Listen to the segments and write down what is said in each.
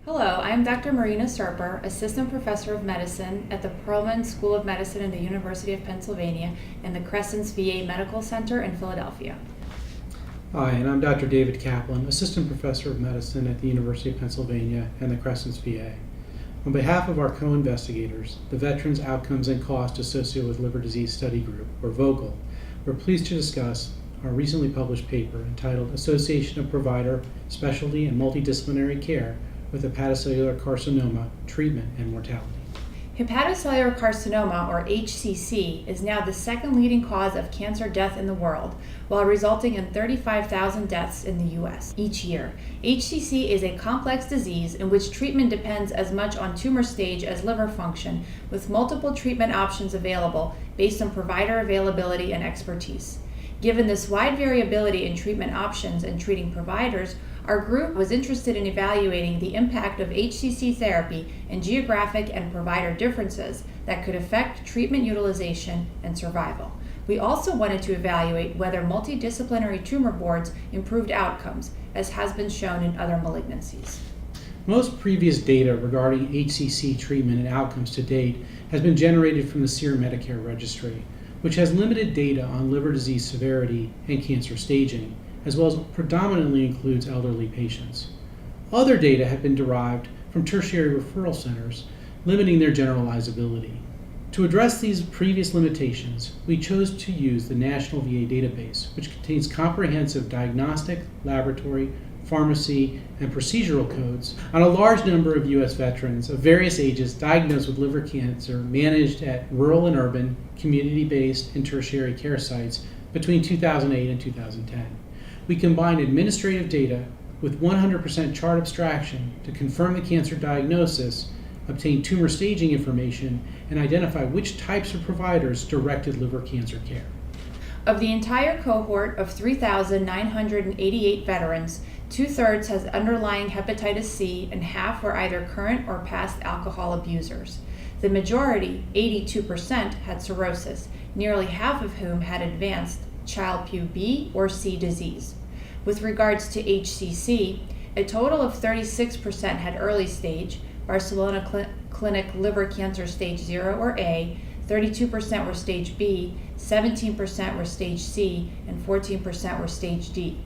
Hello, I'm Dr. Marina Serper, Assistant Professor of Medicine at the Perelman School of Medicine in the University of Pennsylvania and the Crescents VA Medical Center in Philadelphia. Hi, and I'm Dr. David Kaplan, Assistant Professor of Medicine at the University of Pennsylvania and the Crescents VA. On behalf of our co-investigators, the Veterans Outcomes and Cost Associated with Liver Disease Study Group, or VOCAL, we're pleased to discuss our recently published paper entitled Association of Provider, Specialty, and Multidisciplinary Care with Hepatocellular Carcinoma, Treatment and Mortality. Hepatocellular carcinoma, or HCC, is now the second leading cause of cancer death in the world, while resulting in 35,000 deaths in the U.S. each year. HCC is a complex disease in which treatment depends as much on tumor stage as liver function, with multiple treatment options available based on provider availability and expertise. Given this wide variability in treatment options and treating providers, our group was interested in evaluating the impact of HCC therapy and geographic and provider differences that could affect treatment utilization and survival. We also wanted to evaluate whether multidisciplinary tumor boards improved outcomes, as has been shown in other malignancies. Most previous data regarding HCC treatment and outcomes to date has been generated from the SEER Medicare Registry, which has limited data on liver disease severity and cancer staging, as well as predominantly includes elderly patients. Other data have been derived from tertiary referral centers, limiting their generalizability. To address these previous limitations, we chose to use the National VA Database, which contains comprehensive diagnostic, laboratory, pharmacy, and procedural codes on a large number of U.S. veterans of various ages diagnosed with liver cancer managed at rural and urban, community-based, and tertiary care sites between 2008 and 2010. We combined administrative data with 100% chart abstraction to confirm the cancer diagnosis, obtain tumor staging information, and identify which types of providers directed liver cancer care. Of the entire cohort of 3,988 veterans, 2/3 has underlying hepatitis C and half were either current or past alcohol abusers. The majority, 82%, had cirrhosis, nearly half of whom had advanced Child-Pugh B or C disease. With regards to HCC, a total of 36% had early stage, Barcelona Clinic liver cancer stage 0 or A, 32% were stage B, 17% were stage C, and 14% were stage D.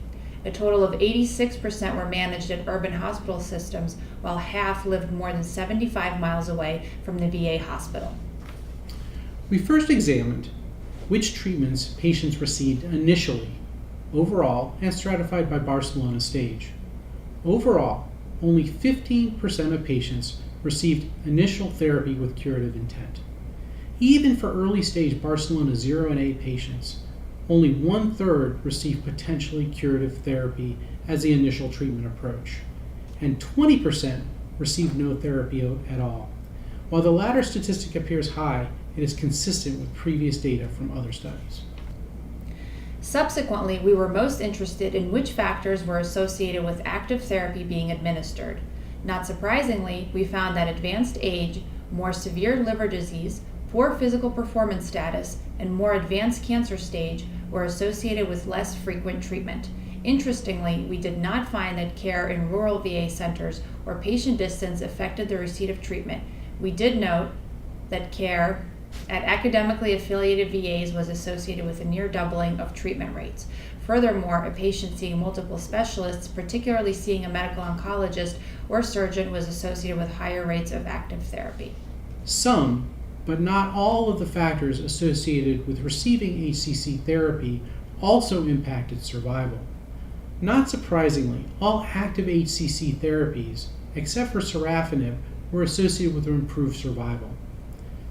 A total of 86% were managed at urban hospital systems, while half lived more than 75 miles away from the VA hospital. We first examined which treatments patients received initially, overall, and stratified by Barcelona stage. Overall, only 15% of patients received initial therapy with curative intent. Even for early stage Barcelona 0 and A patients, only 1/3 received potentially curative therapy as the initial treatment approach, and 20% received no therapy at all. While the latter statistic appears high, it is consistent with previous data from other studies. Subsequently, we were most interested in which factors were associated with active therapy being administered. Not surprisingly, we found that advanced age, more severe liver disease, poor physical performance status, and more advanced cancer stage were associated with less frequent treatment. Interestingly, we did not find that care in rural VA centers or patient distance affected the receipt of treatment. We did note that care at academically affiliated VAs was associated with a near doubling of treatment rates. Furthermore, a patient seeing multiple specialists, particularly seeing a medical oncologist or surgeon, was associated with higher rates of active therapy. Some, but not all of the factors associated with receiving HCC therapy also impacted survival. Not surprisingly, all active HCC therapies, except for sorafenib, were associated with improved survival.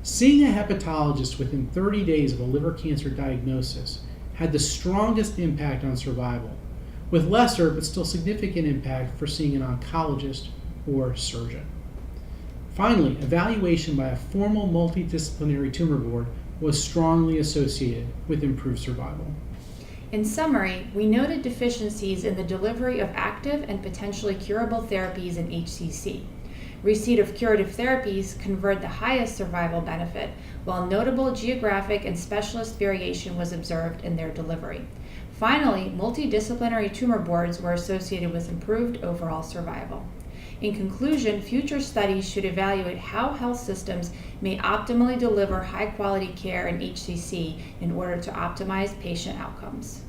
Seeing a hepatologist within 30 days of a liver cancer diagnosis had the strongest impact on survival, with lesser but still significant impact for seeing an oncologist or surgeon. Finally, evaluation by a formal multidisciplinary tumor board was strongly associated with improved survival. In summary, we noted deficiencies in the delivery of active and potentially curable therapies in HCC. Receipt of curative therapies conferred the highest survival benefit, while notable geographic and specialist variation was observed in their delivery. Finally, multidisciplinary tumor boards were associated with improved overall survival. In conclusion, future studies should evaluate how health systems may optimally deliver high-quality care in HCC in order to optimize patient outcomes.